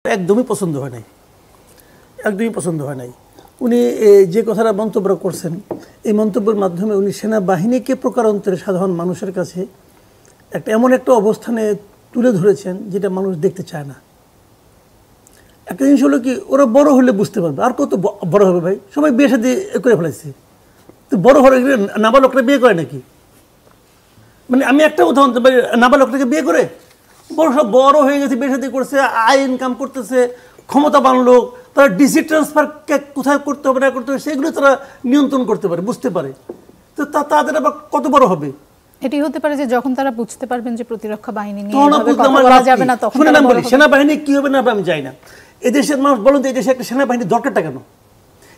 একদমই পছন্দ হয় নাই, একদমই পছন্দ হয় নাই। উনি যে কথাটা মন্তব্য করছেন, এই মন্তব্যের মাধ্যমে উনি সেনাবাহিনীকে প্রকারান্তরে সাধারণ মানুষের কাছে এমন একটা অবস্থানে তুলে ধরেছেন যেটা মানুষ দেখতে চায় না। একটা জিনিস হলো কি, ওরা বড় হলে বুঝতে পারবে। আর কত বড় হবে ভাই, সবাই বিয়ে সাথে করে ফেলেছে, তো বড় হলে নাবালকরা বিয়ে করে নাকি? মানে আমি একটা উদাহরণ, নাবালকটাকে বিয়ে করে সব বড় হয়ে গেছে, বিয়ে সাথে করছে, আয় ইনকাম করতেছে, ক্ষমতাবান লোক, তারা ডিসি ট্রান্সফার কোথায় করতে হবে না করতে হবে সেগুলো তারা নিয়ন্ত্রণ করতে পারে, বুঝতে পারে। তো তাদের আবার কত বড় হবে? এটি হতে পারে যে যখন তারা বুঝতে পারবেন যে প্রতিরক্ষা বাহিনী নিয়ে কথা বলা যাবে না, তখন শুনে বলি সেনাবাহিনী কি হবে না আমি জানি না। এদেশের মানুষ বলুন তো, এদেশে একটা সেনাবাহিনী দরকারটা কেন?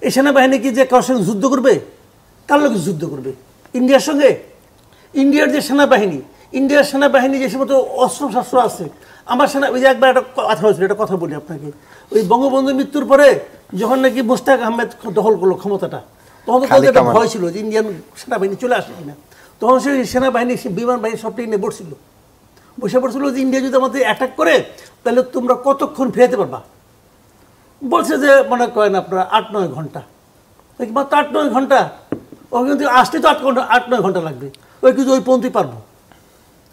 এই সেনাবাহিনী কি যে কারোর সঙ্গে যুদ্ধ করবে? কার লোক যুদ্ধ করবে? ইন্ডিয়ার সঙ্গে? ইন্ডিয়ার যে সেনাবাহিনী, ইন্ডিয়ার সেনাবাহিনী যে সমস্ত অস্ত্র শস্ত্র আছে, আমার সেনা ওই যে একবার একটা কথা হয়েছিল, একটা কথা বলি আপনাকে। ওই বঙ্গবন্ধুর মৃত্যুর পরে যখন নাকি মোস্তাক আহমেদ দখল করলো ক্ষমতাটা, তখন তো তাদের একটা ভয় ছিল যে ইন্ডিয়ান সেনাবাহিনী চলে আসে কিনা। তখন সেই সেনাবাহিনী, বিমান বাহিনী সবটাই নিয়ে বসে পড়ছিল যে ইন্ডিয়া যদি আমাদের অ্যাটাক করে তাহলে তোমরা কতক্ষণ ফেরাতে পারবা? বলছে যে মনে করেন আপনারা 8-9 ঘন্টা। মাত্র 8-9 ঘন্টা? ও কিন্তু আসতে তো 8-9 ঘন্টা লাগবে, ওই কিন্তু ওই পর্যন্তই পারবো।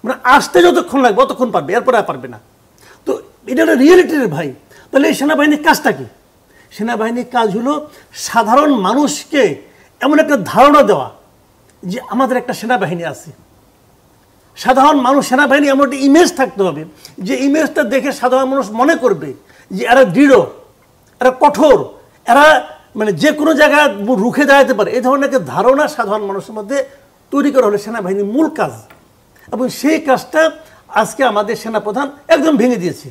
মানে আসতে যতক্ষণ লাগবে অতক্ষণ পারবে, এরপরে আর পারবে না। তো এটা একটা রিয়েলিটির ভাই। তাহলে এই সেনাবাহিনীর কাজটা কি? সেনাবাহিনীর কাজ হলো সাধারণ মানুষকে এমন একটা ধারণা দেওয়া যে আমাদের একটা সেনাবাহিনী আছে। সাধারণ মানুষ, সেনাবাহিনী এমন একটা ইমেজ থাকতে হবে যে ইমেজটা দেখে সাধারণ মানুষ মনে করবে যে এরা দৃঢ়, এরা কঠোর, এরা মানে যে কোনো জায়গায় রুখে দাঁড়াতে পারে। এই ধরনের একটা ধারণা সাধারণ মানুষের মধ্যে তৈরি করা হলো সেনাবাহিনীর মূল কাজ। এবং সেই কাজটা আজকে আমাদের সেনাপ্রধান একদম ভেঙে দিয়েছে।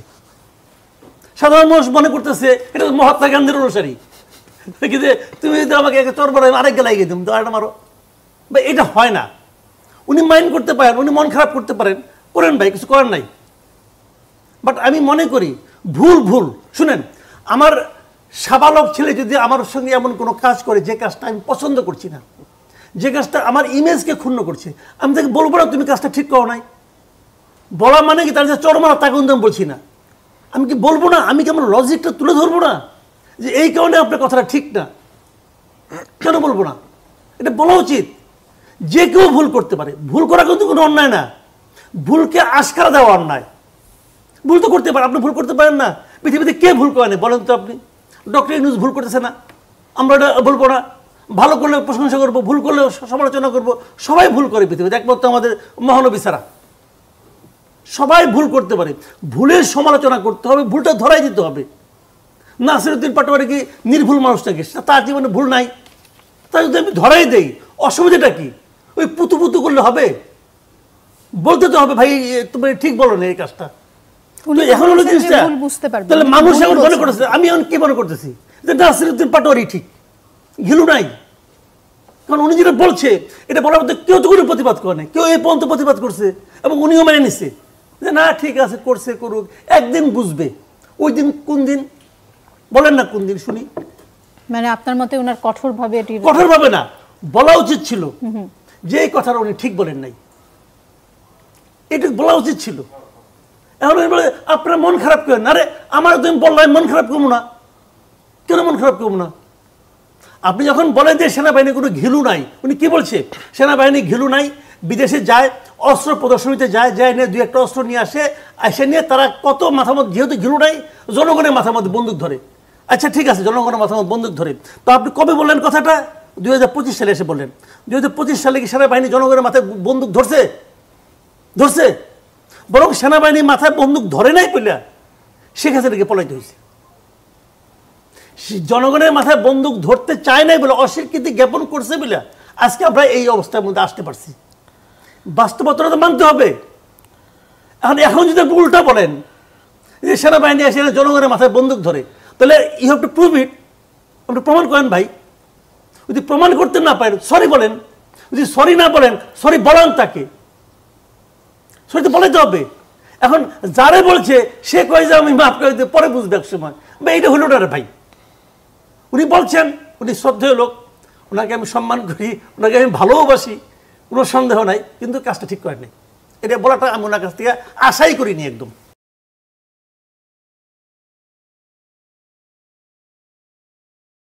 সাধারণ মানুষ মনে করতেছে এটা মহাত্মা গান্ধীর অনুসারী, কিন্তু তুমি যদি আমাকে তোর বড় আরেক গেলাই গিয়ে দিম, আরেকটা মারো বা, এটা হয় না। উনি মাইন্ড করতে পারেন, উনি মন খারাপ করতে পারেন, করেন ভাই, কিছু করার নাই। বাট আমি মনে করি ভুল শুনেন, আমার সাবালক ছেলে যদি আমার সঙ্গে এমন কোনো কাজ করে যে কাজটা আমি পছন্দ করছি না, যে কাজটা আমার ইমেজকে ক্ষুণ্ণ করছে, আমি তাকে বলবো না তুমি কাজটা ঠিক করো নাই। বলা মানে কি তার যে চরমারা তাকে কিন্তু আমি বলছি না। আমি কি বলবো না? আমি কি আমার লজিকটা তুলে ধরবো না যে এই কারণে আপনার কথাটা ঠিক না? কেন বলবো না? এটা বলা উচিত। যে কেউ ভুল করতে পারে, ভুল করা কিন্তু কোনো অন্যায় না। ভুলকে আশকারা দেওয়া অন্যায়। ভুল তো করতে পারে, আপনি ভুল করতে পারেন না। পৃথিবীতে কে ভুল করে না বলেন তো আপনি? ডক্টর ইউনূস ভুল করতেছে না, আমরা এটা বলবো না। ভালো করলে প্রশংসা করবো, ভুল করলে সমালোচনা করবো। সবাই ভুল করে পৃথিবীতে, একমাত্র আমাদের মহানবী ছাড়া। সবাই ভুল করতে পারে, ভুলের সমালোচনা করতে হবে, ভুলটা ধরাই দিতে হবে। নাসিরউদ্দিন পাটোয়ারি কি নির্ভুল মানুষ নাকি? তার জীবনে ভুল নাই, তা যদি আমি ধরাই দেই অসুবিধাটা কি? ওই পুতু করলে হবে? বলতে তো হবে ভাই তুমি ঠিক বলো না এই কাজটা। এখন হলো জিনিসটা, তাহলে মানুষ এখন মনে করতেছে, আমি এখন কি মনে করতেছি যে নাসিরউদ্দিন পাটোয়ারি ঠিক, ঘিলু নাই। কারণ উনি যেটা বলছে এটা বলার মধ্যে কেউ তো কোনো প্রতিবাদ করে নাই, কেউ এই পর্যন্ত প্রতিবাদ করছে এবং উনিও মেনে নিচ্ছে যে না ঠিক আছে, করছে করুক, একদিন বুঝবে। ওই দিন কোন দিন বলেন না, কোন দিন শুনি? মানে আপনার মতে ওনার কঠোরভাবে না বলা উচিত ছিল যে এই কথাটা উনি ঠিক বলেন নাই, এটা বলা উচিত ছিল। এখন বলে আপনার মন খারাপ করেন, আরে আমার তুমি বললাম মন খারাপ করবো না, কেন মন খারাপ করবো না? আপনি যখন বলেন যে সেনাবাহিনী কোনো ঘিলু নাই, উনি কি বলছে? সেনাবাহিনী ঘিলু নাই, বিদেশে যায়, অস্ত্র প্রদর্শনীতে যায় নিয়ে 2-1টা অস্ত্র নিয়ে এসে নিয়ে তারা কত মাথার মধ্যে, যেহেতু ঘিলু নাই, জনগণের মাথার মধ্যে বন্দুক ধরে। আচ্ছা ঠিক আছে, জনগণের মাথার মধ্যে বন্দুক ধরে, তো আপনি কবে বললেন কথাটা? 2025 সালে এসে বললেন। 2025 সালে কি সেনাবাহিনী জনগণের মাথায় বন্দুক ধরছে? বরং সেনাবাহিনী মাথায় বন্দুক ধরে নাই বলে শেখ হাসিনাকে পলাইতে হয়েছে। জনগণের মাথায় বন্দুক ধরতে চায় নাই বলে, অস্বীকৃতি জ্ঞাপন করছে বলে আজকে আমরা এই অবস্থার মধ্যে আসতে পারছি। বাস্তবতা তো মানতে হবে। এখন যদি উল্টা বলেন যে সেনাবাহিনী এসে জনগণের মাথায় বন্দুক ধরে, তাহলে you have to prove it. আপনি প্রমাণ করেন ভাই। যদি প্রমাণ করতে না পারেন সরি বলেন, যদি সরি না বলেন সরি বলেন তাকে, সরি তো বলাইতে হবে। এখন যারে বলছে সে কয় যে আমি মাফ করে দিতে, পরে বুঝবে এক সময়। বা এইটা হলো না রে ভাই। উনি বলছেন, উনি শ্রদ্ধেয় লোক, ওনাকে আমি সম্মান করি, ওনাকে আমি ভালোবাসি, কোনো সন্দেহ নাই, কিন্তু কাজটা ঠিক করেন নাই। এটা বলাটা আমি ওনার কাছ থেকে আশাই করিনি একদম।